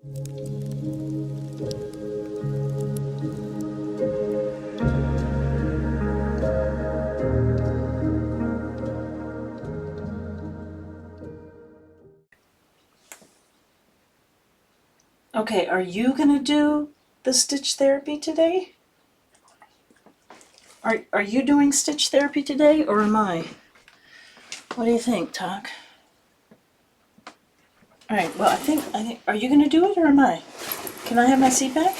Okay, are you gonna do the stitch therapy today? Are you doing stitch therapy today, or am I? What do you think, Talk? All right. Well, I think. Are you gonna do it, or am I? Can I have my seat back?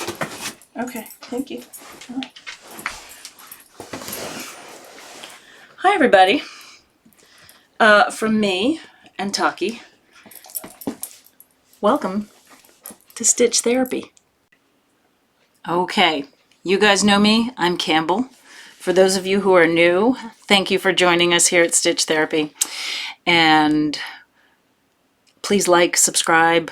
Okay. Thank you. Hi, everybody. From me and Taki. Welcome to Stitch Therapy. Okay, you guys know me. I'm Campbell. For those of you who are new, thank you for joining us here at Stitch Therapy. And please like, subscribe.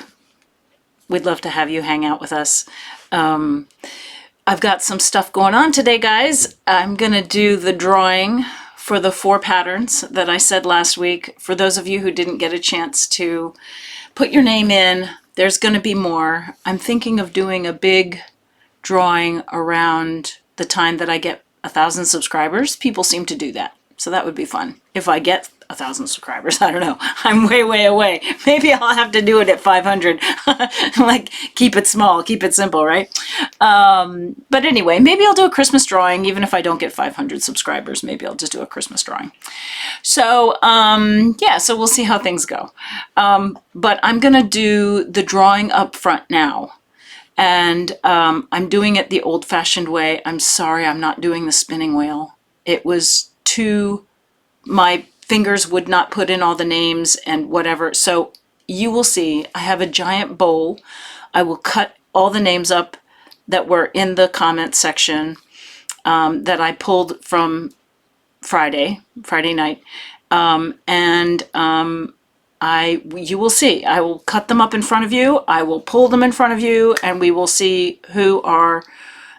We'd love to have you hang out with us. I've got some stuff going on today, guys. I'm going to do the drawing for the 4 patterns that I said last week. For those of you who didn't get a chance to put your name in, there's going to be more. I'm thinking of doing a big drawing around the time that I get 1,000 subscribers. People seem to do that, so that would be fun. If I get 1,000 subscribers, I don't know. I'm way away. Maybe I'll have to do it at 500. Like, keep it small, keep it simple, right? But anyway, maybe I'll do a Christmas drawing, even if I don't get 500 subscribers. Maybe I'll just do a Christmas drawing. So, yeah, so we'll see how things go. But I'm gonna do the drawing up front now. And I'm doing it the old-fashioned way. I'm sorry I'm not doing the spinning wheel. It was my fingers would not put in all the names and whatever. So you will see, I have a giant bowl. I will cut all the names up that were in the comment section that I pulled from Friday night. You will see, I will cut them up in front of you, I will pull them in front of you, and we will see who are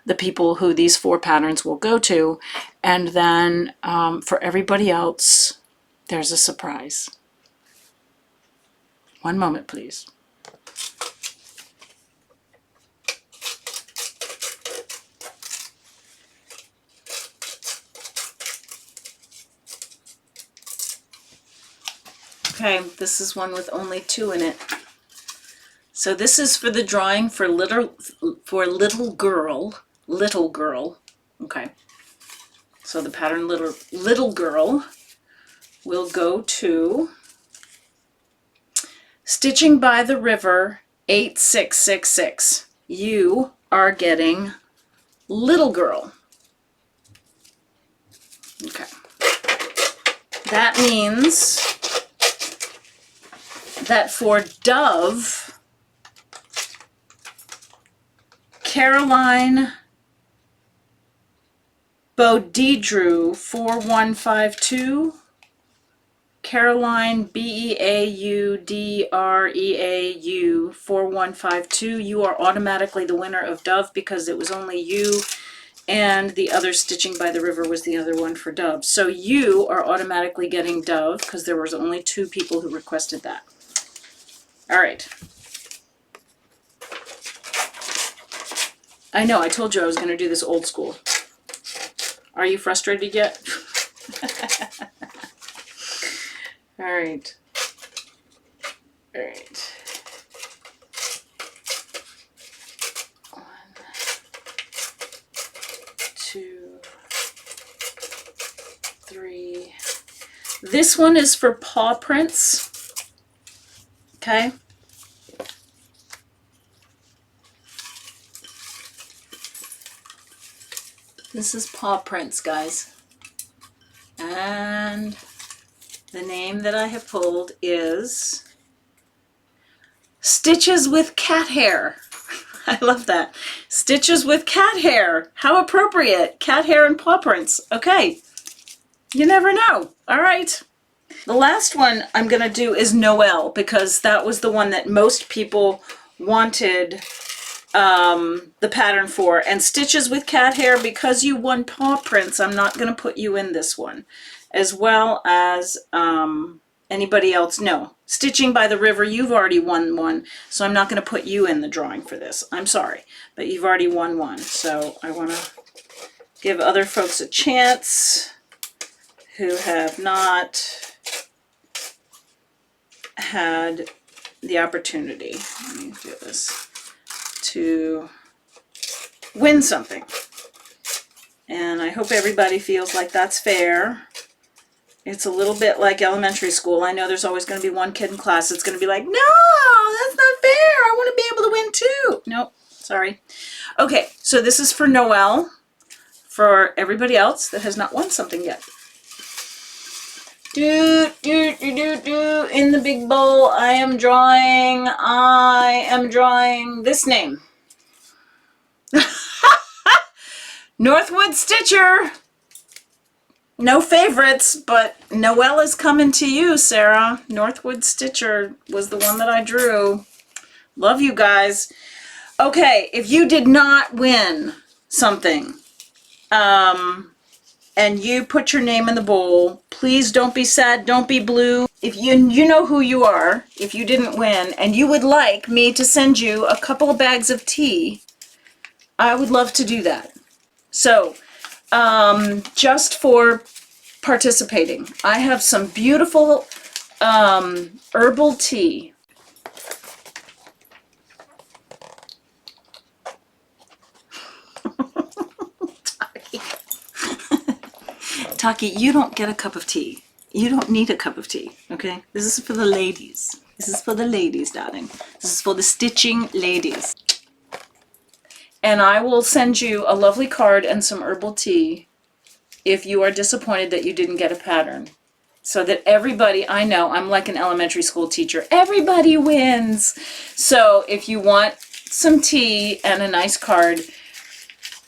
the people who these 4 patterns will go to. And then for everybody else, there's a surprise. One moment, please. Okay, this is one with only 2 in it. So this is for the drawing for little girl. Okay. So the pattern little girl will go to Stitching by the River 8666. You are getting little girl. Okay. That means that for Dove, Caroline Bodidrew 4152, Caroline Beaudreau 4152, you are automatically the winner of Dove because it was only you and the other Stitching by the River was the other one for Dove. So you are automatically getting Dove because there was only 2 people who requested that. All right. I know, I told you I was going to do this old school. Are you frustrated yet? All right. All right. 1, 2, 3. This one is for paw prints. Okay. This is paw prints, guys. And the name that I have pulled is Stitches with Cat Hair. I love that. Stitches with cat hair. How appropriate. Cat hair and paw prints. Okay. You never know. All right. The last one I'm going to do is Noelle because that was the one that most people wanted the pattern for. And Stitches with Cat Hair, because you won paw prints, I'm not going to put you in this one. As well as Anybody else? No. Stitching by the River, you've already won one, so I'm not going to put you in the drawing for this. I'm sorry, but you've already won one. So I want to give other folks a chance who have not had the opportunity, let me do this, to win something. And I hope everybody feels like that's fair. It's a little bit like elementary school. I know there's always going to be one kid in class that's going to be like, no, that's not fair. I want to be able to win too. Nope, sorry. Okay, so this is for Noelle, for everybody else that has not won something yet. In the big bowl, I am drawing this name. Northwood Stitcher. No favorites, but Noelle is coming to you, Sarah. Northwood Stitcher was the one that I drew. Love you guys. Okay, if you did not win something, and you put your name in the bowl, please don't be sad, don't be blue. If you know who you are, if you didn't win, and you would like me to send you a couple of bags of tea, I would love to do that. So, just for participating, I have some beautiful herbal tea. Taki, you don't get a cup of tea. You don't need a cup of tea, okay? This is for the ladies. This is for the ladies, darling. This is for the stitching ladies. And I will send you a lovely card and some herbal tea if you are disappointed that you didn't get a pattern. So that everybody, I know, I'm like an elementary school teacher. Everybody wins. So if you want some tea and a nice card,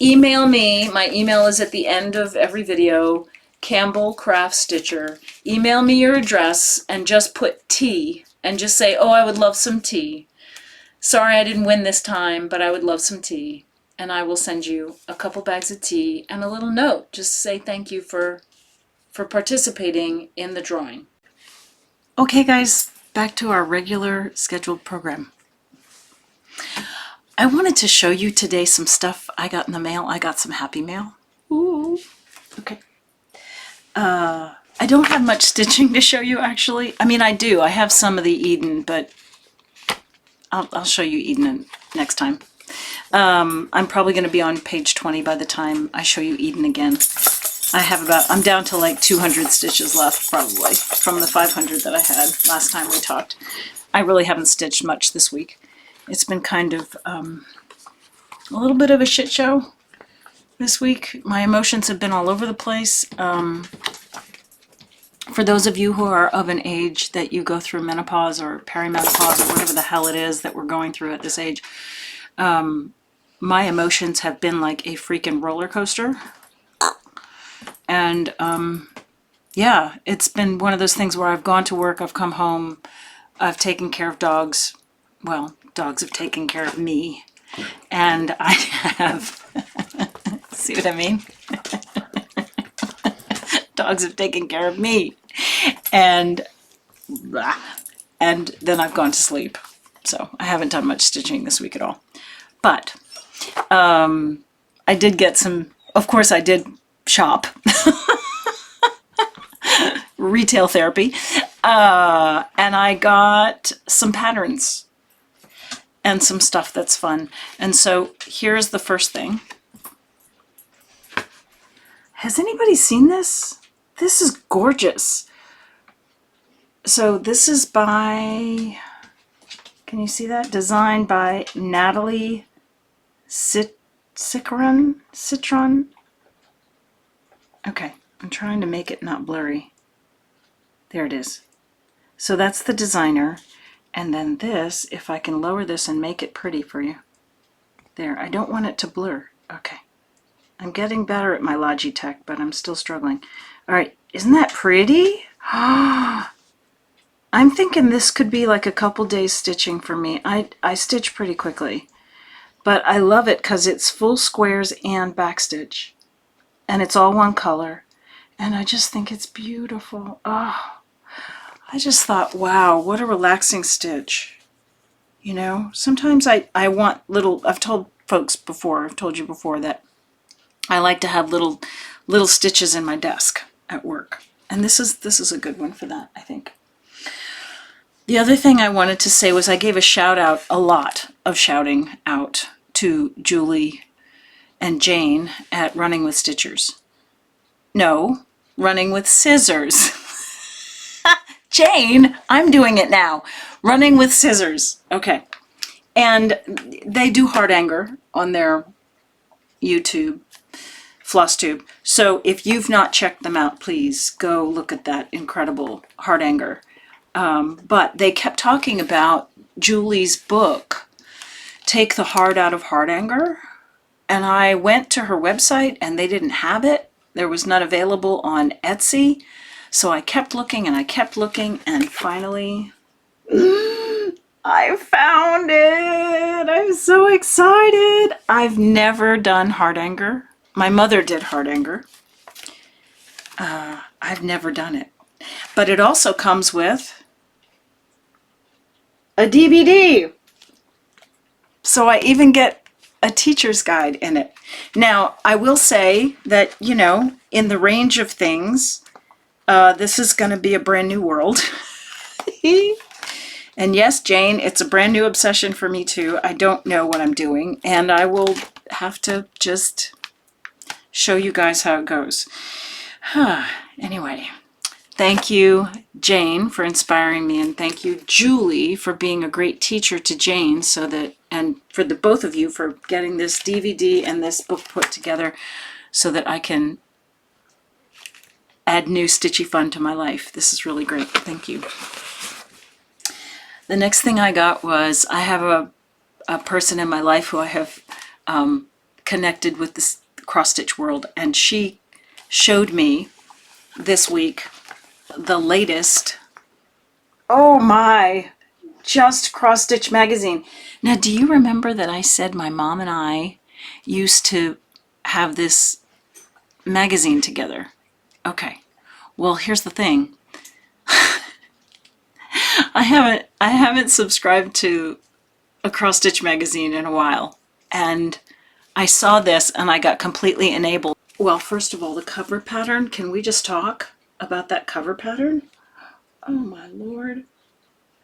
email me. My email is at the end of every video, Campbell Craft Stitcher. Email me your address and just put tea and just say, oh, I would love some tea. Sorry I didn't win this time, but I would love some tea. And I will send you a couple bags of tea and a little note just to say thank you for participating in the drawing. Okay guys, back to our regular scheduled program. I wanted to show you today some stuff I got in the mail. I got some happy mail. Ooh. Okay. I don't have much stitching to show you actually. I mean I do. I have some of the Eden, but I'll show you Eden next time. I'm probably going to be on page 20 by the time I show you Eden again. I'm down to like 200 stitches left probably from the 500 that I had last time we talked. I really haven't stitched much this week. It's been kind of a little bit of a shit show this week. My emotions have been all over the place. For those of you who are of an age that you go through menopause or perimenopause or whatever the hell it is that we're going through at this age, my emotions have been like a freaking roller coaster. And yeah, it's been one of those things where I've gone to work, I've come home, I've taken care of dogs. Well, dogs have taken care of me. And I have, see what I mean? Dogs have taken care of me. And then I've gone to sleep. So I haven't done much stitching this week at all. But I did get some, of course I did shop. Retail therapy. And I got some patterns and some stuff that's fun. And so here's the first thing. Has anybody seen this? This is gorgeous. So this is by, can you see that? Designed by Natalie Citron. Okay, I'm trying to make it not blurry. There it is. So that's the designer. And then this, if I can lower this and make it pretty for you. There, I don't want it to blur. Okay. I'm getting better at my Logitech, but I'm still struggling. All right, isn't that pretty? I'm thinking this could be like a couple days stitching for me. I stitch pretty quickly, but I love it because it's full squares and backstitch, and it's all one color, and I just think it's beautiful. Oh, I just thought, wow, what a relaxing stitch. You know, sometimes I want little, I've told folks before, I've told you before that I like to have little stitches in my desk at work. And this is a good one for that, I think. The other thing I wanted to say was I gave a lot of shouting out to Julie and Jane at Running with Stitchers. No, Running with Scissors. Jane, I'm doing it now. Running with Scissors. Okay. And they do hard anger on their YouTube, Flosstube. So if you've not checked them out, please go look at that incredible hard anger. But they kept talking about Julie's book, Take the Hard Out of Hard Anger. And I went to her website and they didn't have it. There was none available on Etsy. So I kept looking and I kept looking, and finally I found it. I'm so excited. I've never done hard anger. My mother did hard anger. I've never done it. But it also comes with a DVD. So I even get a teacher's guide in it. Now, I will say that, you know, in the range of things, this is going to be a brand new world. And yes, Jane, it's a brand new obsession for me too. I don't know what I'm doing, and I will have to just show you guys how it goes. Anyway, thank you, Jane, for inspiring me, and thank you, Julie, for being a great teacher to Jane, so that, and for the both of you for getting this DVD and this book put together so that I can add new stitchy fun to my life. This is really great. Thank you. The next thing I got was, I have a person in my life who I have connected with this cross-stitch world, and she showed me this week the latest, oh my, Just Cross-Stitch magazine. Now, do you remember that I said my mom and I used to have this magazine together? Okay, well, here's the thing. I haven't subscribed to a cross-stitch magazine in a while, and I saw this and I got completely enabled. Well, first of all, the cover pattern. Can we just talk about that cover pattern? Oh my Lord,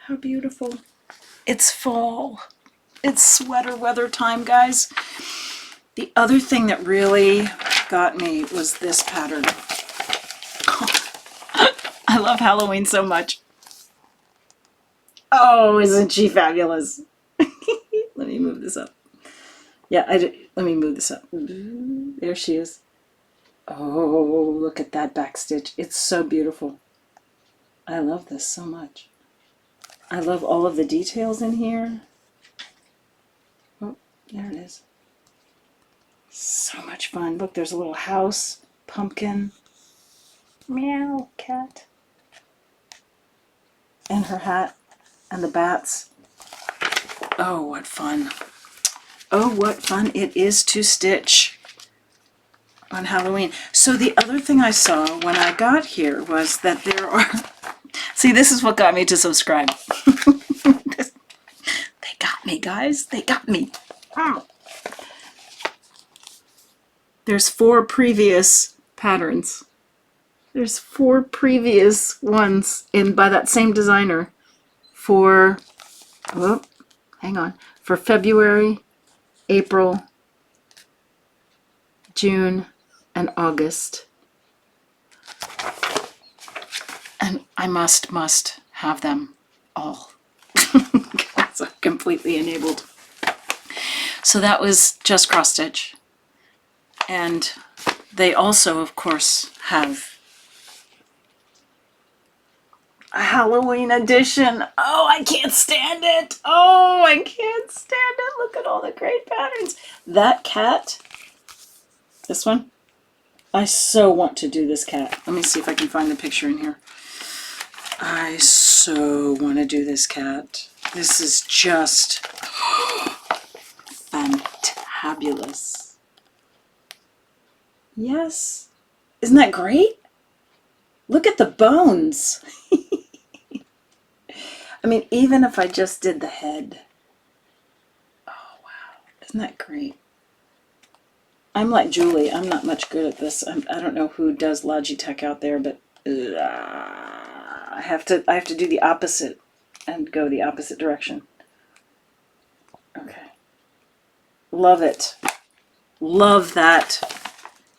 how beautiful. It's fall. It's sweater weather time, guys. The other thing that really got me was this pattern. I love Halloween so much. Oh, isn't she fabulous? Let me move this up. Yeah, let me move this up. There she is. Oh, look at that back stitch. It's so beautiful. I love this so much. I love all of the details in here. Oh, there it is. So much fun. Look, there's a little house, pumpkin, meow, cat, and her hat, and the bats. Oh, what fun. Oh, what fun it is to stitch on Halloween. So the other thing I saw when I got here was that there are... See, this is what got me to subscribe. They got me, guys. They got me. Oh. There's 4 previous patterns. There's 4 previous ones by that same designer for... Oh, hang on. For February, April, June, and August. And I must have them all. Because I'm completely enabled. So that was Just Cross Stitch. And they also, of course, have a Halloween edition. Oh, I can't stand it. Oh, I can't stand it. Look at all the great patterns. That cat, this one, I so want to do this cat. Let me see if I can find the picture in here. I so want to do this cat. This is just fantabulous. Yes. Isn't that great? Look at the bones. I mean, even if I just did the head. Oh, wow. Isn't that great? I'm like Julie. I'm not much good at this. I don't know who does Logitech out there, but I have to do the opposite and go the opposite direction. Okay. Love it. Love that.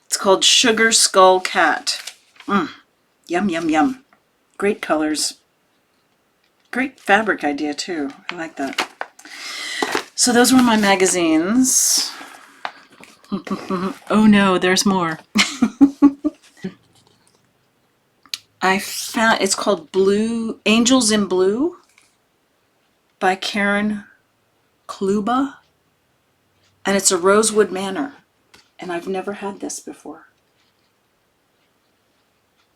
It's called Sugar Skull Cat. Yum, yum, yum. Great colors. Great fabric idea, too. I like that. So those were my magazines. Oh no, there's more. I found, it's called Angels in Blue by Karen Kluba. And it's a Rosewood Manor. And I've never had this before.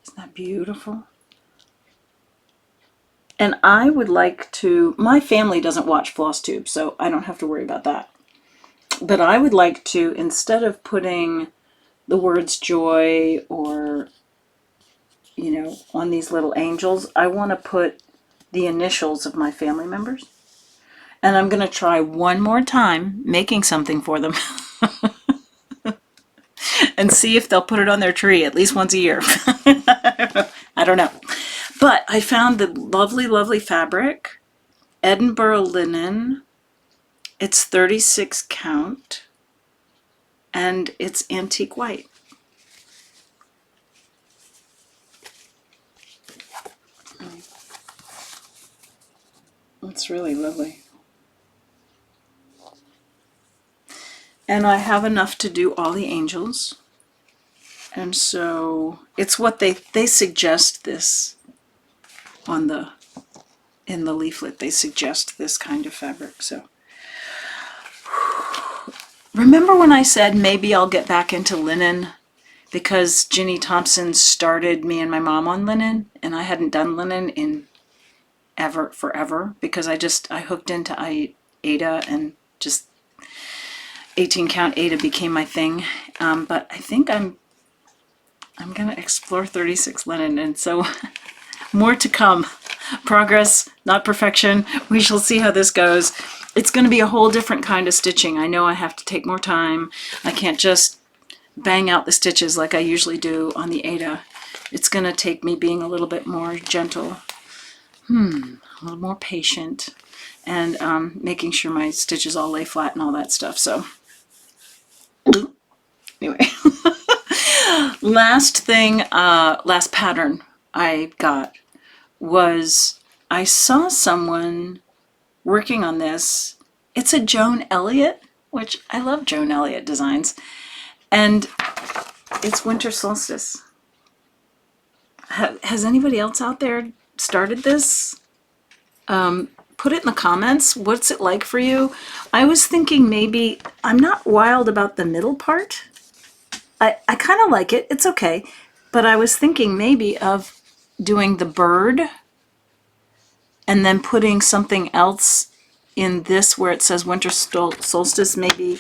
Isn't that beautiful? And I would like to, my family doesn't watch Flosstube, so I don't have to worry about that. But I would like to, instead of putting the words joy or, you know, on these little angels, I want to put the initials of my family members. And I'm going to try one more time making something for them and see if they'll put it on their tree at least once a year. I don't know. But I found the lovely, lovely fabric, Edinburgh linen. It's 36 count and it's antique white. It's really lovely. And I have enough to do all the angels. And so it's what they suggest this on in the leaflet. They suggest this kind of fabric. So remember when I said maybe I'll get back into linen because Ginny Thompson started me and my mom on linen, and I hadn't done linen in forever because I hooked into Aida and just 18 count Aida became my thing. But I think I'm going to explore 36 linen, and so more to come. Progress, not perfection. We shall see how this goes. It's going to be a whole different kind of stitching. I know I have to take more time. I can't just bang out the stitches like I usually do on the Aida. It's going to take me being a little bit more gentle, a little more patient, and making sure my stitches all lay flat and all that stuff. So anyway, last pattern I got was I saw someone working on this. It's a Joan Elliott, which I love Joan Elliott designs, and it's winter solstice. Has anybody else out there started this? Put it in the comments. What's it like for you? I was thinking maybe, I'm not wild about the middle part. I kind of like it. It's okay. But I was thinking maybe of doing the bird and then putting something else in this where it says winter solstice, maybe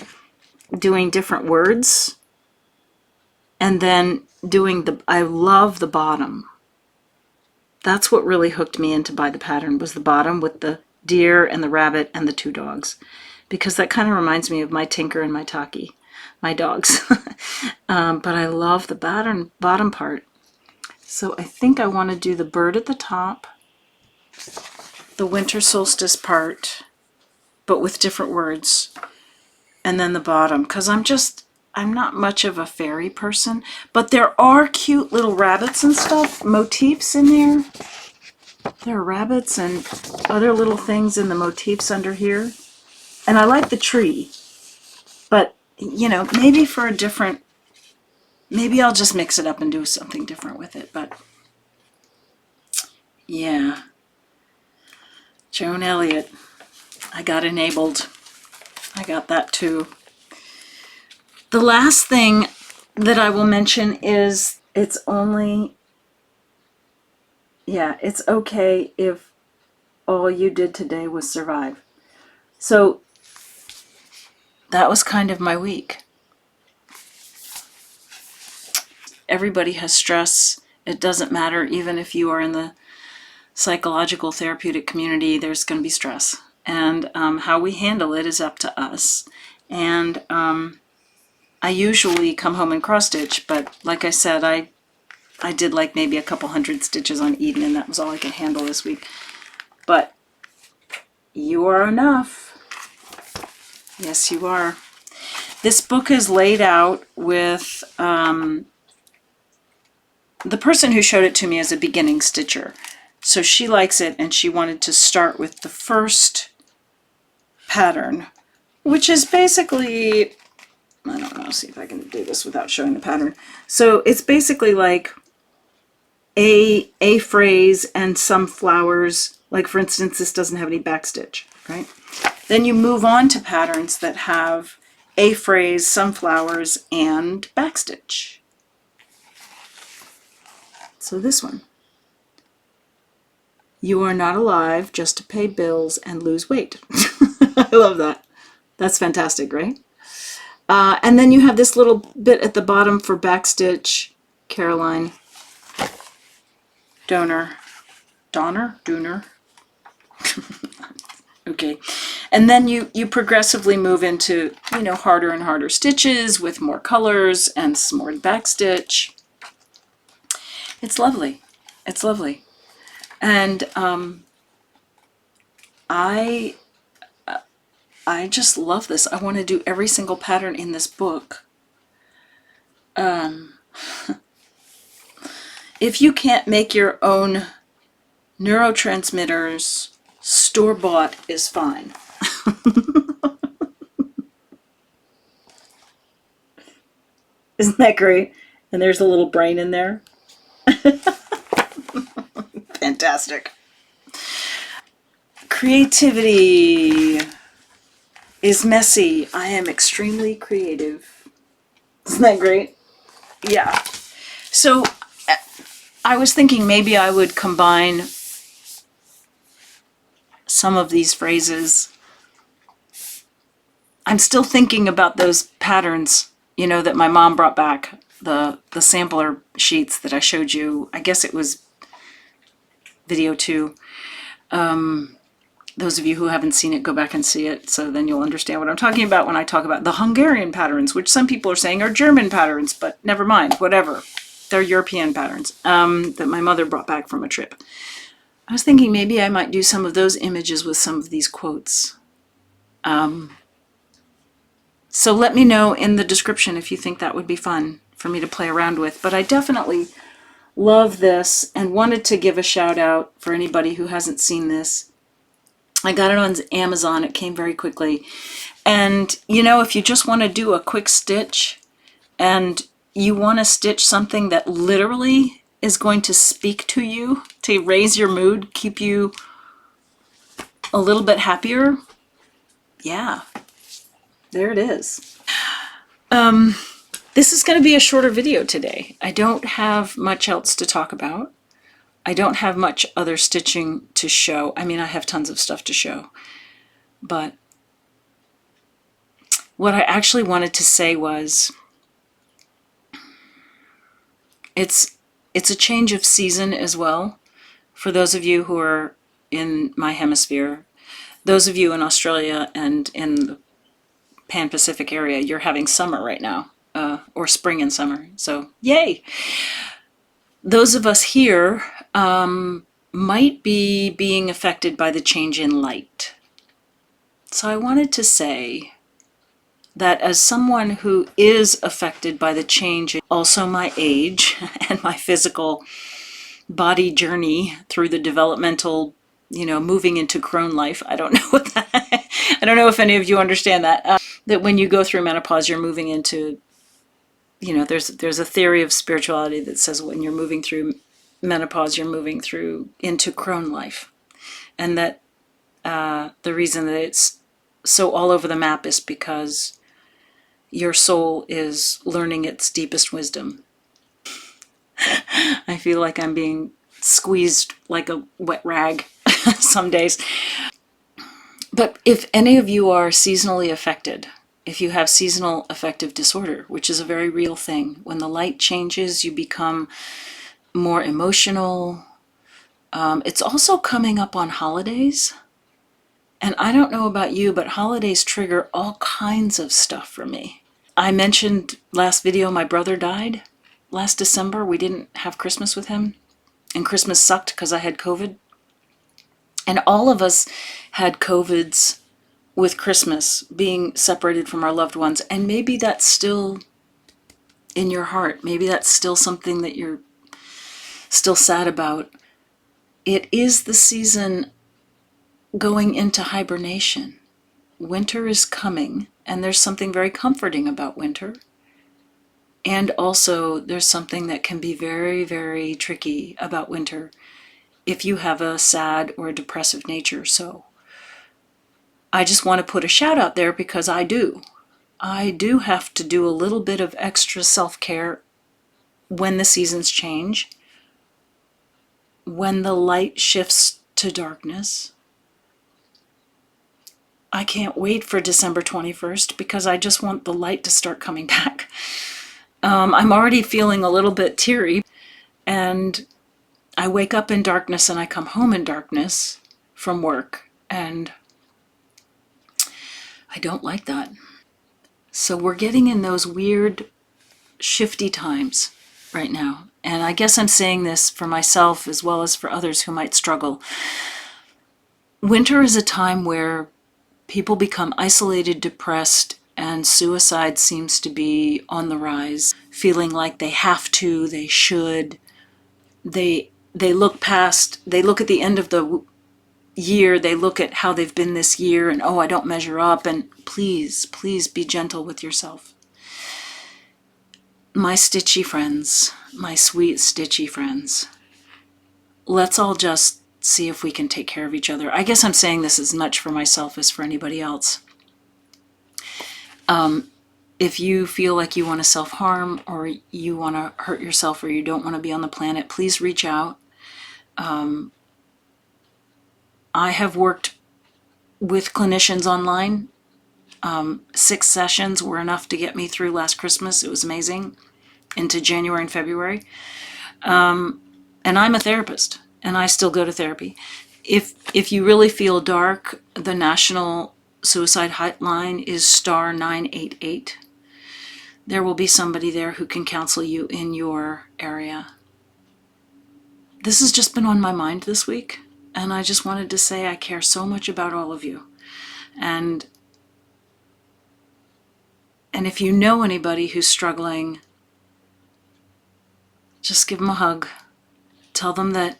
doing different words. And then doing I love the bottom. That's what really hooked me into buy the pattern, was the bottom with the deer and the rabbit and the two dogs. Because that kind of reminds me of my Tinker and my Taki, my dogs. But I love the bottom part. So I think I want to do the bird at the top, the winter solstice part, but with different words, and then the bottom, because I'm not much of a fairy person, but there are cute little rabbits and stuff, motifs in there. There are rabbits and other little things in the motifs under here. And I like the tree, but you know, maybe for a different, maybe I'll just mix it up and do something different with it. But yeah, Joan Elliott, I got enabled. I got that too. The last thing that I will mention is it's okay if all you did today was survive. So that was kind of my week. Everybody has stress. It doesn't matter, even if you are in the psychological therapeutic community, there's going to be stress. And how we handle it is up to us. And I usually come home and cross stitch, but like I said, I did like maybe a couple hundred stitches on Eden, and that was all I could handle this week. But you are enough. Yes, you are. This book is laid out with the person who showed it to me as a beginning stitcher. So she likes it, and she wanted to start with the first pattern, which is basically, I don't know, see if I can do this without showing the pattern. So it's basically like a phrase and some flowers. Like for instance, this doesn't have any backstitch, right? Then you move on to patterns that have a phrase, some flowers, and backstitch. So this one. You are not alive just to pay bills and lose weight. I love that. That's fantastic, right? And then you have this little bit at the bottom for backstitch. Caroline. Donor. Okay. And then you progressively move into, harder and harder stitches with more colors and some more backstitch. It's lovely. It's lovely. And I just love this. I want to do every single pattern in this book. If you can't make your own neurotransmitters, store-bought is fine. Isn't that great? And there's a little brain in there. Fantastic. Creativity is messy. I am extremely creative. Isn't that great? Yeah. So I was thinking maybe I would combine some of these phrases. I'm still thinking about those patterns, that my mom brought back, the sampler sheets that I showed you. I guess it was video 2. Those of you who haven't seen it, go back and see it, so then you'll understand what I'm talking about when I talk about the Hungarian patterns, which some people are saying are German patterns, but never mind, whatever. They're European patterns that my mother brought back from a trip. I was thinking maybe I might do some of those images with some of these quotes. So let me know in the description if you think that would be fun for me to play around with. But I definitely love this and wanted to give a shout out for anybody who hasn't seen this. I got it on Amazon. It came very quickly. And, if you just want to do a quick stitch and you want to stitch something that literally is going to speak to you, to raise your mood, keep you a little bit happier, yeah, there it is. This is going to be a shorter video today. I don't have much else to talk about. I don't have much other stitching to show. I mean, I have tons of stuff to show. But what I actually wanted to say was, it's a change of season as well. For those of you who are in my hemisphere, those of you in Australia and in the Pan-Pacific area, you're having summer right now, or spring and summer. So, yay! Those of us here might be being affected by the change in light. So I wanted to say that as someone who is affected by the change, also my age and my physical body journey through the developmental, moving into crone life. I don't know what that, I don't know if any of you understand that, that when you go through menopause, you're moving into, there's a theory of spirituality that says when you're moving through menopause, you're moving through into crone life. And that the reason that it's so all over the map is because your soul is learning its deepest wisdom. I feel like I'm being squeezed like a wet rag some days. But if any of you are seasonally affected, if you have seasonal affective disorder, which is a very real thing, when the light changes, you become more emotional, It's also coming up on holidays. And I don't know about you, but holidays trigger all kinds of stuff for me. I mentioned last video my brother died last December. We didn't have Christmas with him. And Christmas sucked because I had COVID. And all of us had COVIDs with Christmas, being separated from our loved ones. And maybe that's still in your heart. Maybe that's still something that you're still sad about. It is the season going into hibernation. Winter is coming, and there's something very comforting about winter. And also, there's something that can be very, very tricky about winter if you have a sad or a depressive nature. So I just want to put a shout out there because I do. I do have to do a little bit of extra self-care when the seasons change, when the light shifts to darkness. I can't wait for December 21st because I just want the light to start coming back. I'm already feeling a little bit teary, and I wake up in darkness and I come home in darkness from work, and I don't like that. So we're getting in those weird, shifty times right now. And I guess I'm saying this for myself as well as for others who might struggle. Winter is a time where people become isolated, depressed, and suicide seems to be on the rise, feeling like they have to, they should. They look at the end of the year, they look at how they've been this year, and oh, I don't measure up, and please, please be gentle with yourself. My stitchy friends, my sweet stitchy friends, let's all just see if we can take care of each other. I guess I'm saying this as much for myself as for anybody else. If you feel like you want to self-harm, or you want to hurt yourself, or you don't want to be on the planet, please reach out. I have worked with clinicians online. 6 sessions were enough to get me through last Christmas. It was amazing, into January and February. And I'm a therapist, and I still go to therapy. If you really feel dark, the National Suicide Hotline is *988. There will be somebody there who can counsel you in your area. This has just been on my mind this week, and I just wanted to say I care so much about all of you. And if you know anybody who's struggling, just give them a hug. Tell them that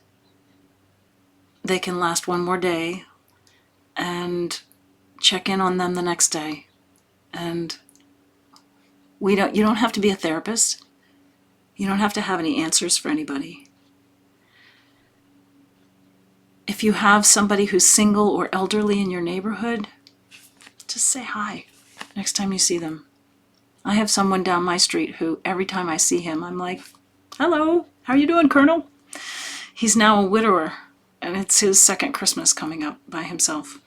they can last one more day, and check in on them the next day. And you don't have to be a therapist. You don't have to have any answers for anybody. If you have somebody who's single or elderly in your neighborhood, just say hi next time you see them. I have someone down my street who, every time I see him, I'm like, hello, how are you doing, Colonel? He's now a widower, and it's his second Christmas coming up by himself.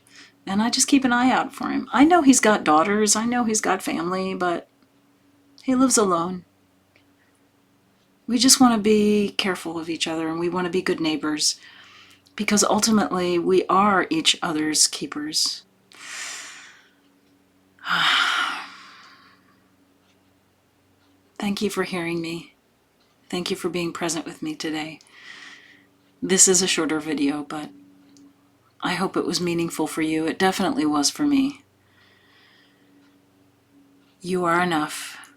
And I just keep an eye out for him. I know he's got daughters, I know he's got family, but he lives alone. We just want to be careful of each other, and we want to be good neighbors, because ultimately we are each other's keepers. Thank you for hearing me. Thank you for being present with me today. This is a shorter video, but I hope it was meaningful for you. It definitely was for me. You are enough.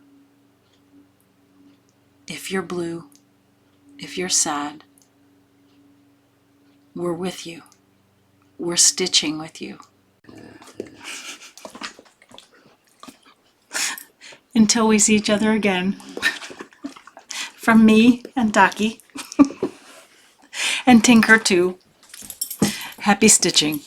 If you're blue, if you're sad, we're with you. We're stitching with you. Until we see each other again. From me and Taki. And Tinker too. Happy stitching.